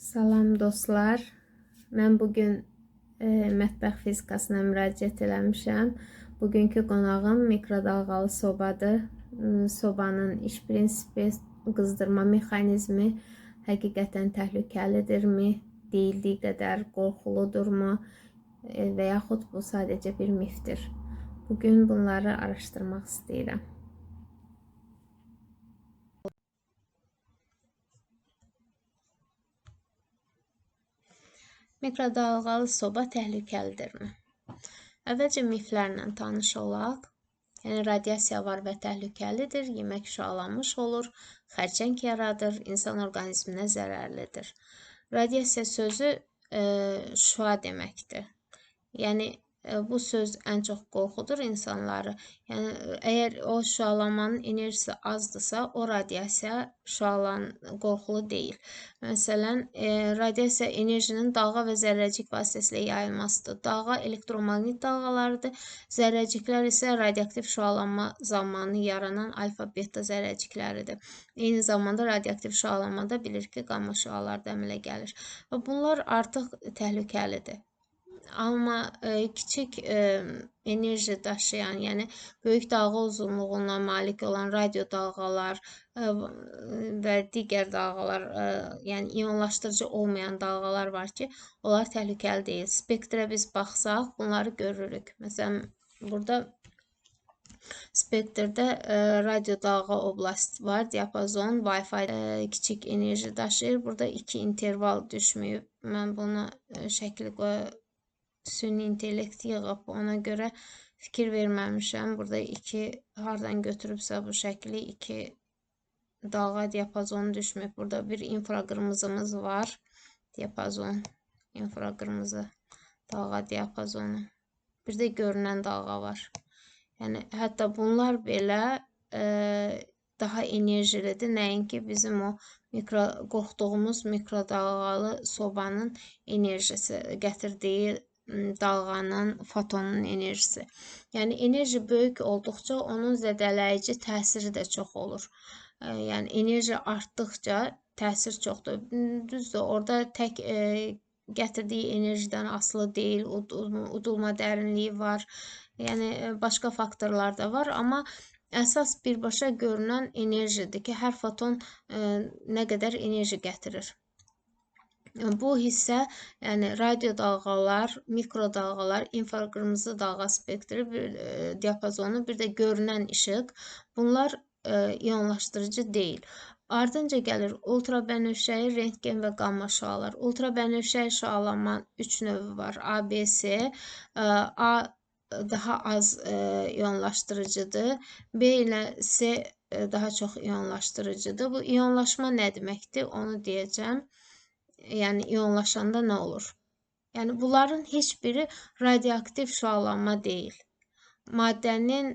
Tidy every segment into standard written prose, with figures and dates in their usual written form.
Salam dostlar. Mən bugün mətbəx fizikasına müraciət eləmişəm. Bugünkü qonağım mikrodalğalı sobadır. Sobanın iş prinsipi, qızdırma mexanizmi həqiqətən təhlükəlidirmi? Deyildiyi qədər qorxuludurmu? Və yaxud bu sadəcə bir mifdir? Bugün bunları araşdırmaq istəyirəm. Mikrodalğalı soba təhlükəlidirmi? Əvvəlcə miflərlə tanış olaq. Yəni, radiasiya var və təhlükəlidir, yemək şüalanmış olur, xərçəng yaradır, insan orqanizminə zərərlidir. Radiasiya sözü şüa deməkdir. Yəni, bu söz ən çox qorxudur insanları. Yəni, əgər o şüalanmanın enerjisi azdırsa, o radiasiya qorxulu deyil. Məsələn, radiasiya enerjinin dalğa və zərrəcik vasitəsilə yayılmasıdır. Dalğa elektromaqnit dalğalarıdır. Zərrəciklər isə radioaktiv şüalanma zamanı yaranan alfa-beta zərrəcikləridir. Eyni zamanda radioaktiv şüalanmada bilir ki, qamma şüaları da əmələ gəlir. Və bunlar artıq təhlükəlidir. Amma kiçik enerji daşıyan, yəni böyük dalğa uzunluğuna malik olan radio dalğalar və digər dalğalar, yəni ionlaşdırıcı olmayan dalğalar var ki, onlar təhlükəli deyil. Spektrə biz baxsaq, bunları görürük. Məsələn, burada spektrdə radio dalğa oblasti var, diapazon, Wi-Fi kiçik enerji daşıyır. Burada 2 interval düşməyib. Mən buna şəkil süni intellekt yığıb, ona görə fikir verməmişəm. Burada 2 hardan götürübsə bu şəkli 2 dalğa diapazonu düşməyib. Burada bir infraqırmızımız var. Diapazon, infraqırmızı dalğa diapazonu. Bir də görünən dalğa var. Yəni, hətta bunlar belə daha enerjilidir. Nəinki bizim o qorxduğumuz mikrodalğalı sobanın enerjisi, gətirdiyi dalğanın, fotonun enerjisi. Yəni, enerji böyük olduqca onun zədələyici təsiri də çox olur. Yəni, enerji artdıqca təsir çoxdur. Düzdür, orada tək gətirdiyi enerjidən asılı deyil, udulma dərinliyi var. Yəni, başqa faktorlar da var, amma əsas birbaşa görünən enerjidir ki, hər foton nə qədər enerji gətirir. Bu hissə, yəni radio dalğalar, mikrodalğalar, infraqırmızı dalğa spektri, diapazonu, bir də görünən işıq, bunlar ionlaşdırıcı deyil. Ardınca gəlir ultrabənövşəyi, rentgen və qamma şüalar. Ultrabənövşəyi şüalanma 3 növü var. A, B, C. A daha az ionlaşdırıcıdır. B ilə C daha çox ionlaşdırıcıdır. Bu ionlaşma nə deməkdir? Onu deyəcəm. Yəni, ionlaşanda nə olur? Yəni, bunların heç biri radioaktiv şüalanma deyil. Maddənin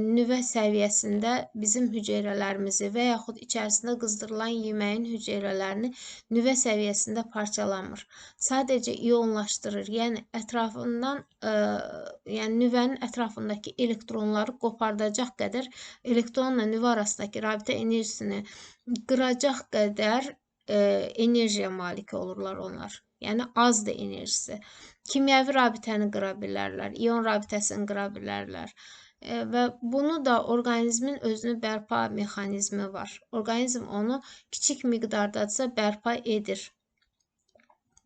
nüvə səviyyəsində bizim hüceyrələrimizi və yaxud içərisində qızdırılan yeməyin hüceyrələrini nüvə səviyyəsində parçalamır. Sadəcə ionlaşdırır. Yəni, yəni nüvənin ətrafındakı elektronları qopardacaq qədər, elektronla nüvə arasındakı rabitə enerjisini qıracaq qədər enerjiyə malik olurlar onlar. Yəni, azdır enerjisi. Kimyəvi rabitəni qıra bilərlər, ion rabitəsini qıra bilərlər. Və bunu da orqanizmin özünü bərpa mexanizmi var. Orqanizm onu kiçik miqdardadsa bərpa edir.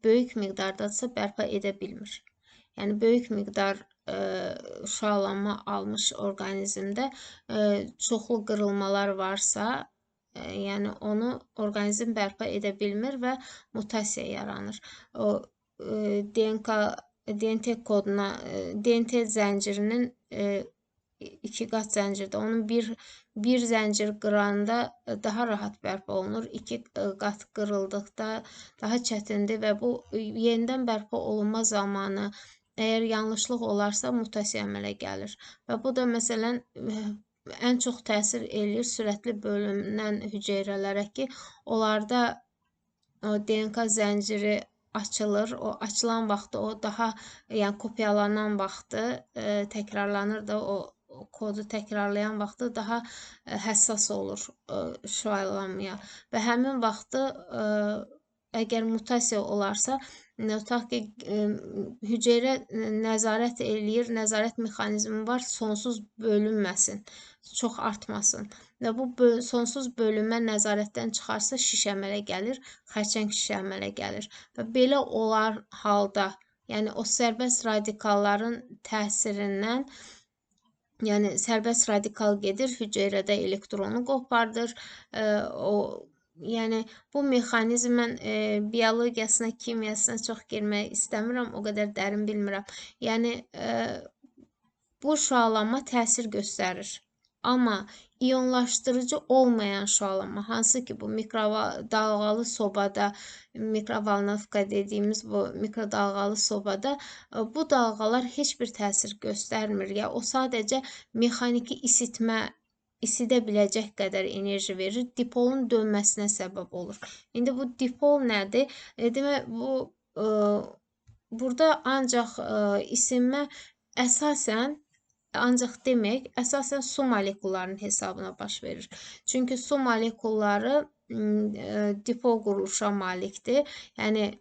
Böyük miqdardadsa bərpa edə bilmir. Yəni, böyük miqdar şüalanma almış orqanizmdə çoxlu qırılmalar varsa, yəni onu orqanizm bərpa edə bilmir və mutasiya yaranır. O DNT koduna, DNT zəncirinin 2 qat zəncirdə, onun bir zəncir qıranda daha rahat bərpa olunur. 2 qat qırıldıqda daha çətindir və bu yenidən bərpa olunma zamanı əgər yanlışlıq olarsa mutasiya əmələ gəlir. Və bu da məsələn ən çox təsir eləyir sürətli bölünən hüceyrələrə ki, onlarda DNK zənciri açılır. O açılan vaxtı, o daha, yəni kopyalanan vaxtı, təkrarlanır da o kodu təkrarlayan vaxtı daha həssas olur şüalanmaya və həmin vaxtı əgər mutasiya olarsa, tutaq ki, hüceyrə nəzarət eləyir, nəzarət mexanizmi var, sonsuz bölünməsin, çox artmasın. Və bu sonsuz bölünmə nəzarətdən çıxarsa şiş əmələ gəlir, xərçəng şiş əmələ gəlir. Və belə olar halda, yəni o sərbəst radikalların təsirindən, yəni sərbəst radikal gedir, hüceyrədə elektronu qopardır. Yəni bu mexanizmin biologiyasına, kimyasına çox girmək istəmirəm, o qədər dərin bilmirəm. Yəni bu şüalanma təsir göstərir. Amma iyonlaşdırıcı olmayan şüalanma, hansı ki bu mikrodalğalı sobada, mikrovolnovka dediyimiz bu mikrodalğalı sobada bu dalğalar heç bir təsir göstərmir. Ya o sadəcə mexaniki isidə biləcək qədər enerji verir, dipolun dönməsinə səbəb olur. İndi bu dipol nədir? Demək bu burada ancaq isinmə əsasən su molekullarının hesabına baş verir. Çünki su molekulları dipol quruluşa malikdir. Yəni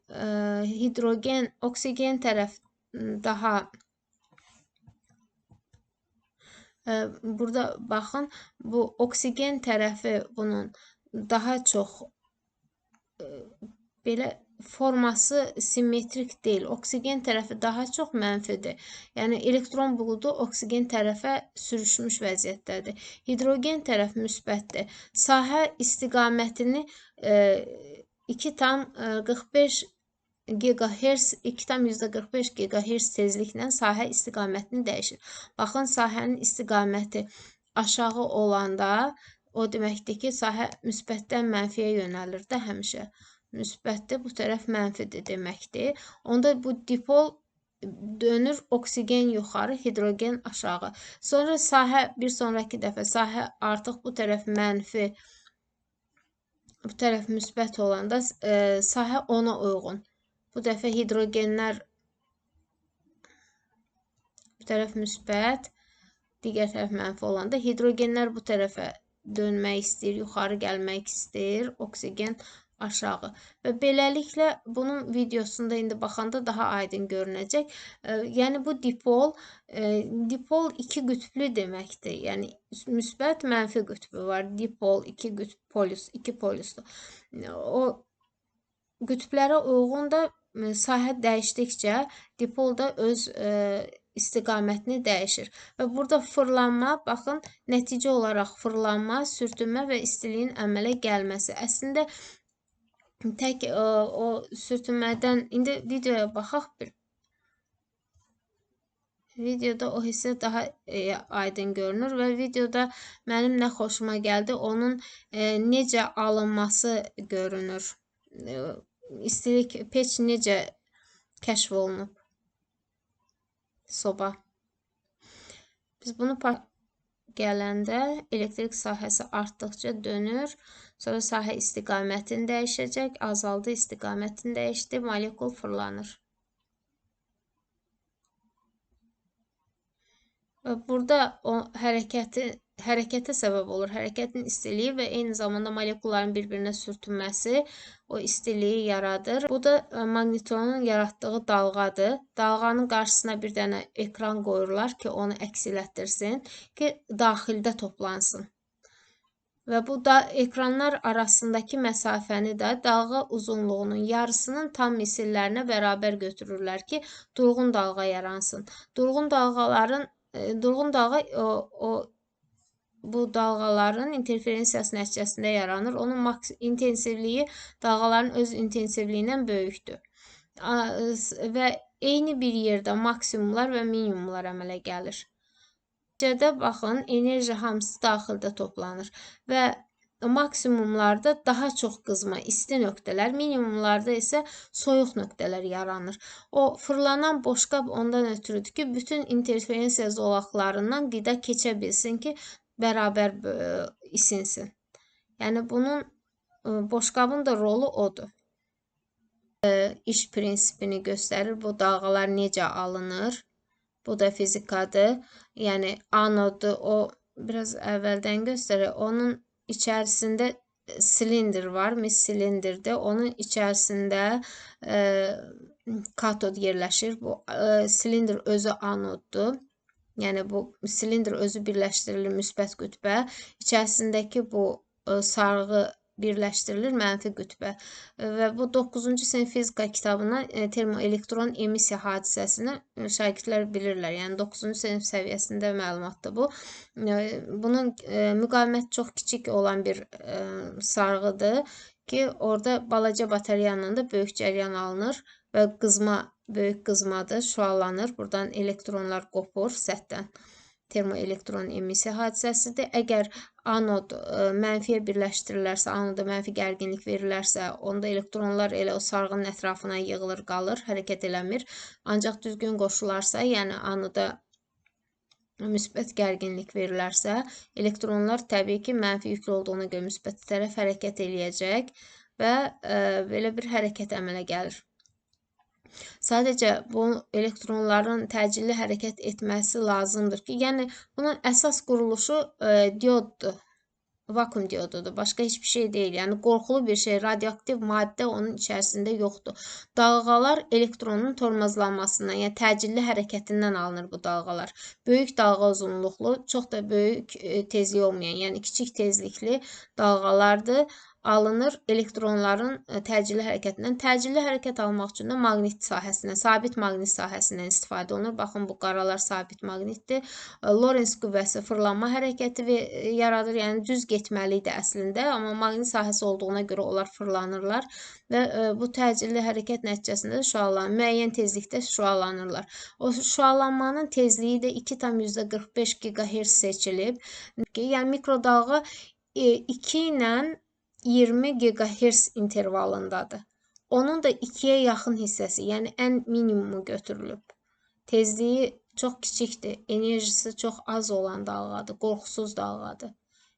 hidrogen, oksigen tərəf daha burada baxın, bu oksigen tərəfi bunun daha çox belə forması simmetrik deyil. Oksigen tərəfi daha çox mənfidir. Yəni elektron buludu oksigen tərəfə sürüşmüş vəziyyətdədir. Hidrogen tərəf müsbətdir. Sahə istiqamətini 2,45 GHz, 2,45 GHz tezliklə sahə istigamətini dəyişir. Baxın, sahənin istiqaməti aşağı olanda o deməkdir ki, sahə müsbətdən mənfiyə yönəlir də həmişə. Müsbətdir, bu tərəf mənfidir deməkdir. Onda bu dipol dönür, oksigen yuxarı, hidrogen aşağı. Sonra sahə, bir sonraki dəfə sahə artıq bu tərəf mənfi, bu tərəf müsbət olanda sahə ona uyğun. Bu dəfə hidrogenlər bu tərəf müsbət, digər tərəf mənfi olanda hidrogenlər bu tərəfə dönmək istəyir, yuxarı gəlmək istəyir, oksigen aşağı. Və beləliklə bunun videosunda indi baxanda daha aydın görünəcək. Yəni bu dipol iki qütblü deməkdir. Yəni müsbət, mənfi qütbü var. Dipol iki poluslu. O qütblərə uyğun da sahə dəyişdikcə dipol da öz istiqamətini dəyişir. Və burada fırlanma, baxın, nəticə olaraq fırlanma, sürtünmə və istiliyin əmələ gəlməsi. Əslində tək o sürtünmədən, indi videoya baxaq bir. Videoda o hissə daha aydın görünür və videoda mənim nə xoşuma gəldi, onun necə alınması görünür. İstilik peç necə kəşf olunub. Soba. Biz bunu gələndə elektrik sahəsi artdıqca dönür. Sonra sahə istiqamətini dəyişəcək. Azaldı, istiqamətini dəyişdi. Molekul fırlanır. Burada o hərəkətə səbəb olur. Hərəkətin istiliyi və eyni zamanda molekulların bir-birinə sürtünməsi o istiliyi yaradır. Bu da maqnitronun yaratdığı dalğadır. Dalğanın qarşısına bir dənə ekran qoyurlar ki, onu əks elətdirsin ki, daxildə toplansın. Və bu da ekranlar arasındakı məsafəni də dalğa uzunluğunun yarısının tam misillərinə bərabər götürürlər ki, durğun dalğa yaransın. Durğun dalğa bu dalğaların interferensiyası nəticəsində yaranır. Onun intensivliyi dalğaların öz intensivliyindən böyükdür. Və eyni bir yerdə maksimumlar və minimumlar əmələ gəlir. Nəticədə baxın, enerji hamısı daxildə toplanır və maksimumlarda daha çox qızma, isti nöqtələr, minimumlarda isə soyuq nöqtələr yaranır. O fırlanan boşqab ondan ötürüdür ki, bütün interferensiya zolaqlarından qida keçə bilsin ki, bərabər isinsin. Yəni bunun boşqabın da rolu odur. İş prinsipini göstərir, bu dalğalar necə alınır. Bu da fizikadır. Yəni anodu o biraz əvvəldən göstərir. Onun içərisində silindir var, mis silindirdir. Onun içərisində katod yerləşir. Bu silindir özü anoddur. Yəni bu silindir özü birləşdirilir müsbət qütbə. İçərisindəki bu sarğı birləşdirilir mənfi qütbə. Və bu 9-cu sinif fizika kitabından termoelektron emissiya hadisəsini şagirdlər bilirlər. Yəni 9-cu sinif səviyyəsində məlumatdır bu. Bunun müqaviməti çox kiçik olan bir sarğıdır ki, orada balaca batareyanla da böyük cəryan alınır və qızma, böyük qızmadır, şüalanır. Buradan elektronlar qopur səthdən. Termoelektron emissiya hadisəsidir. Əgər anod mənfiyə birləşdirilərsə, anoda mənfi gərginlik verilərsə, onda elektronlar elə o sarğının ətrafına yığılır, qalır, hərəkət eləmir. Ancaq düzgün qoşularsa, yəni anoda müsbət gərginlik verilərsə, elektronlar təbii ki, mənfi yüklü olduğuna görə müsbət tərəf hərəkət eləyəcək və belə bir hərəkət əmələ gəlir. Sadəcə bu elektronların təcilli hərəkət etməsi lazımdır ki, yəni bunun əsas quruluşu dioddur. Vakum diodudur. Başqa heç bir şey deyil. Yəni qorxulu bir şey, radioaktiv maddə onun içərisində yoxdur. Dalğalar elektronun tormozlanmasından, yəni təcilli hərəkətindən alınır bu dalğalar. Böyük dalğa uzunluqlu, çox da böyük tezliyi olmayan, yəni kiçik tezlikli dalğalardır. Alınır elektronların təcilli hərəkətindən. Təcilli hərəkət almaq üçün də maqnit sahəsindən, sabit maqnit sahəsindən istifadə olunur. Baxın, bu qaralar sabit maqnitdir. Lorentz qüvvəsi fırlanma hərəkəti yaradır. Yəni düz getməli idi əslində, amma maqnit sahəsi olduğuna görə onlar fırlanırlar və bu təcilli hərəkət nəticəsində müəyyən tezlikdə şüalanırlar. O şüalanmanın tezliyi də 2,45 GHz seçilib. Yəni mikrodalğa 2 ilə 20 GHz intervalındadır. Onun da 2-yə yaxın hissəsi, yəni ən minimumu götürülüb. Tezliyi çox kiçikdir, enerjisi çox az olan dalğadır, qorxusuz dalğadır.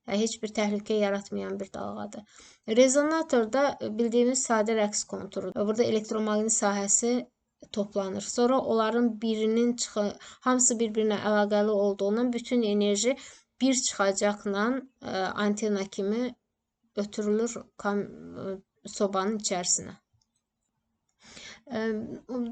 Heç bir təhlükə yaratmayan bir dalğadır. Rezonatorda bildiyimiz sadə rəqs konturudur. Burada elektromaqnit sahəsi toplanır. Sonra onların birinin hamısı bir-birinə əlaqəli olduğundan bütün enerji bir çıxacaqla antena kimi ötürülür sobanın içərisinə.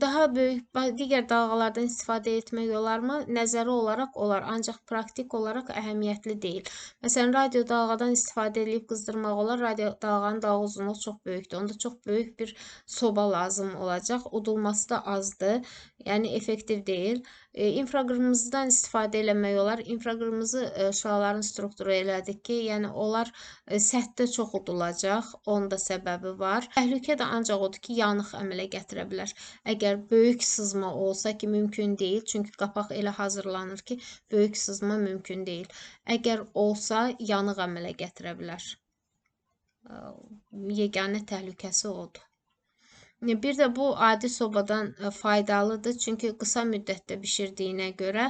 Daha böyük, digər dalğalardan istifadə etmək olarmı? Nəzəri olaraq olar, ancaq praktik olaraq əhəmiyyətli deyil. Məsələn, radio dalğadan istifadə edib qızdırmaq olar. Radio dalğanın dalğa uzunluğu çox böyükdür. Onda çox böyük bir soba lazım olacaq. Udulması da azdır. Yəni effektiv deyil. İnfraqırmızıdan istifadə eləmək olar. İnfraqırmızı şüaların strukturu elədik ki, yəni onlar səthdə çox udulacaq. Onun da səbəbi var. Təhlükə də ancaq odur ki, yanıq əmələ gətirə bilər. Əgər böyük sızma olsa ki, mümkün deyil. Çünki qapaq elə hazırlanır ki, böyük sızma mümkün deyil. Əgər olsa, yanıq əmələ gətirə bilər. Yeganə təhlükəsi odur. Bir də bu adi sobadan faydalıdır. Çünki qısa müddətdə bişirdiyinə görə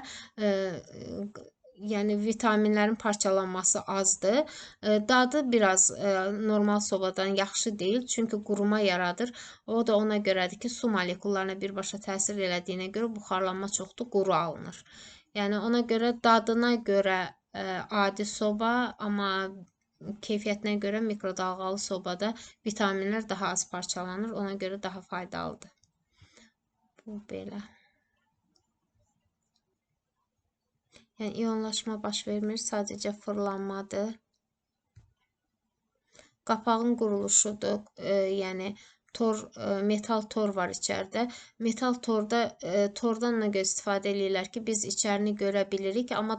yəni vitaminlərin parçalanması azdır. Dadı biraz normal sobadan yaxşı deyil. Çünki quruma yaradır. O da ona görədir ki, su molekullarına birbaşa təsir elədiyinə görə buxarlanma çoxdur, quru alınır. Yəni ona görə dadına görə adi soba, amma keyfiyyətinə görə mikrodalğalı sobada vitaminlər daha az parçalanır. Ona görə daha faydalıdır. Bu belə. Yəni ionlaşma baş vermir, sadəcə fırlanmadır. Qapağın quruluşudur. Yəni metal tor var içəridə. Metal tordan nə görə istifadə edirlər ki, biz içərini görə bilirik, amma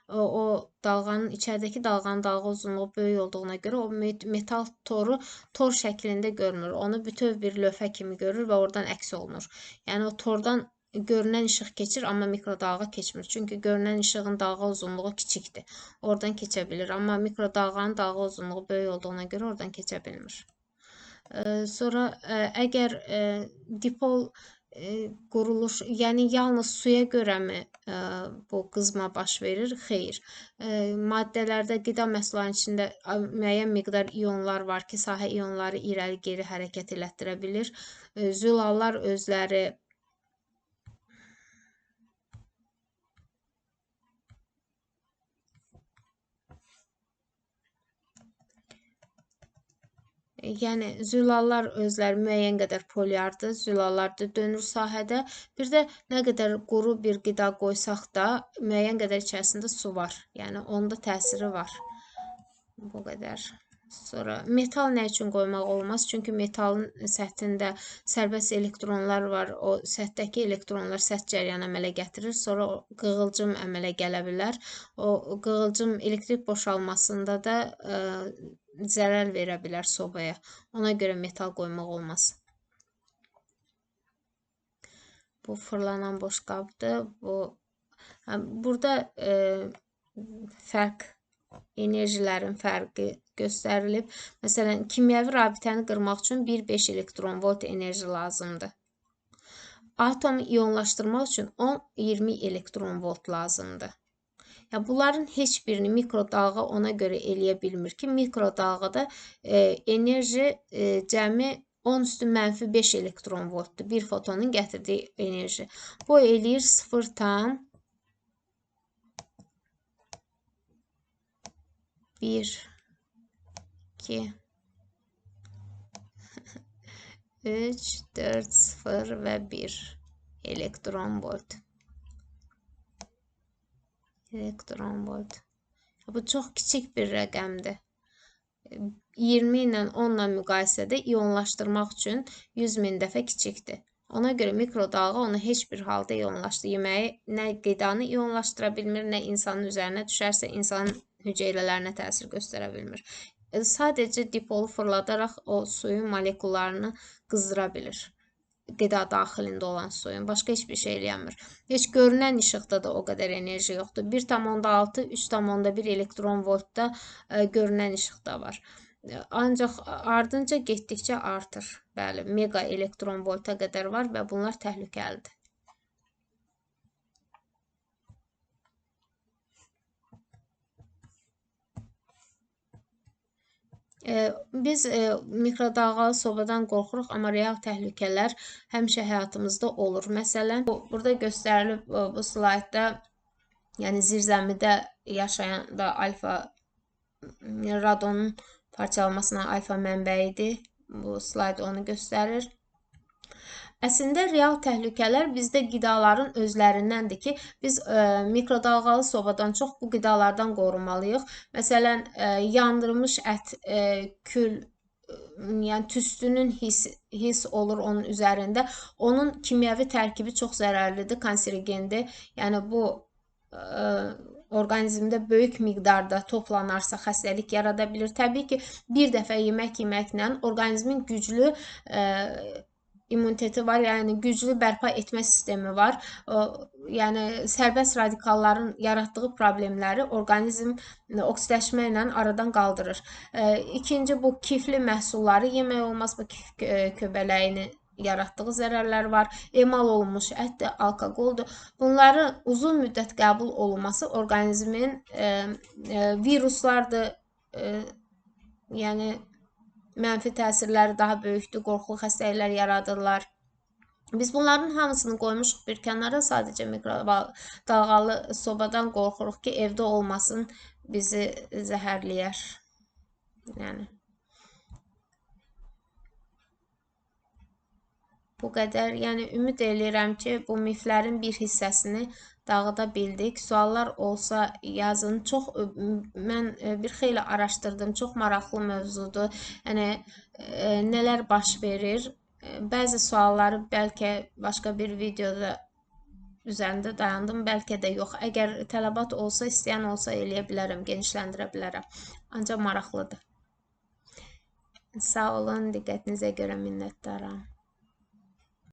o dalğanın içəridəki dalğa uzunluğu böyük olduğuna görə o metal toru tor şəklində görünür. Onu bütöv bir lövhə kimi görür və oradan əks olunur. Yəni o tordan görünən işıq keçir, amma mikrodalğa keçmir. Çünki görünən işığın dalğa uzunluğu kiçikdir. Oradan keçə bilir. Amma mikrodalğanın dalğa uzunluğu böyük olduğuna görə oradan keçə bilmir. Sonra əgər dipol quruluş, yəni yalnız suya görəmi bu qızma baş verir? Xeyr. Maddələrdə, qida məhsullarının içində müəyyən miqdar ionlar var ki, sahə ionları irəli-geri hərəkət elətdirə bilir. Zülallar özləri Yəni zülallar özləri müəyyən qədər polyardır, zülallar da dönür sahədə. Bir də nə qədər quru bir qida qoysaq da müəyyən qədər içərisində su var. Yəni onda təsiri var. Bu qədər. Sonra metal nə üçün qoymaq olmaz? Çünki metalın səthində sərbəst elektronlar var. O səthdəki elektronlar səth cəryanı əmələ gətirir. Sonra qığılcım əmələ gələ bilər. O qığılcım elektrik boşalmasında da zərər verə bilər sobaya. Ona görə metal qoymaq olmaz. Bu fırlanan boşqabdır. Burada enerjilərin fərqi göstərilib. Məsələn, kimyəvi rabitəni qırmaq üçün 1,5 elektron volt enerji lazımdır. Atomu iyonlaşdırmaq üçün 10-20 elektron volt lazımdır. Yəni, bunların heç birini mikrodalğa ona görə eləyə bilmir ki, mikrodalğada enerji cəmi 10⁻5 elektron voltdur. Bir fotonun gətirdiyi enerji. Bu eləyir 0,1 2 3 4 0 və 1 elektron volt. Bu çox kiçik bir rəqəmdir. 20 ilə 10 ilə müqayisədə iyonlaşdırmaq üçün 100.000 dəfə kiçikdir. Ona görə mikrodalğa onu heç bir halda iyonlaşdırır. Yeməyi nə qidanı iyonlaşdıra bilmir, nə insanın üzərinə düşərsə insanın hüceyrələrinə təsir göstərə bilmir. Sadəcə dipolu fırladaraq o suyun molekullarını qızdıra bilir. Qida daxilində olan suyun. Başqa heç bir şey eləyəmir. Heç görünən işıqda da o qədər enerji yoxdur. 1,6, 3,1 elektron voltda görünən işıqda var. Ancaq ardınca getdikcə artır. Bəli, mega elektron volta qədər var və bunlar təhlükəlidir. Biz mikrodalğalı sobadan qorxuruq, amma real təhlükələr həmişə həyatımızda olur. Məsələn, burada göstərilib bu slaydda, yəni zirzəmidə yaşayanda alfa radonun parçalanmasına alfa mənbəyidir. Bu slayd onu göstərir. Əslində, real təhlükələr bizdə qidaların özlərindəndir ki, biz mikrodalğalı sobadan çox bu qidalardan qorunmalıyıq. Məsələn, yandırılmış ət, kül, yəni tüstünün hiss olur onun üzərində. Onun kimyəvi tərkibi çox zərərlidir, kanserogendir. Yəni, bu orqanizmdə böyük miqdarda toplanarsa xəstəlik yarada bilir. Təbii ki, bir dəfə yemək yeməklə orqanizmin güclü immuniteti var, yəni güclü bərpa etmə sistemi var. Yəni sərbəst radikalların yaratdığı problemləri orqanizm oksidləşmə ilə aradan qaldırır. İkinci, bu kifli məhsulları yemək olmaz. Bu kif köbələyini yaratdığı zərərlər var. Emal olunmuş ətdir, alkoqoldur. Bunların uzun müddət qəbul olunması orqanizmin viruslardır, yəni mənfi təsirləri daha böyükdür, qorxulu xəstəliklər yaradırlar. Biz bunların hamısını qoymuşuq bir kənara, sadəcə mikrodalğalı sobadan qorxuruq ki, evdə olmasın, bizi zəhərləyər. Yəni bu qədər. Yəni ümid edirəm ki, bu miflərin bir hissəsini dağıda bildik. Suallar olsa yazın. Mən bir xeyli araşdırdım. Çox maraqlı mövzudur. Yəni nələr baş verir? Bəzi sualları bəlkə başqa bir videoda üzərində dayandım, bəlkə də yox. Əgər tələbat olsa, istəyən olsa eləyə bilərəm, genişləndirə bilərəm. Ancaq maraqlıdır. Sağ olun, diqqətinizə görə minnətdaram.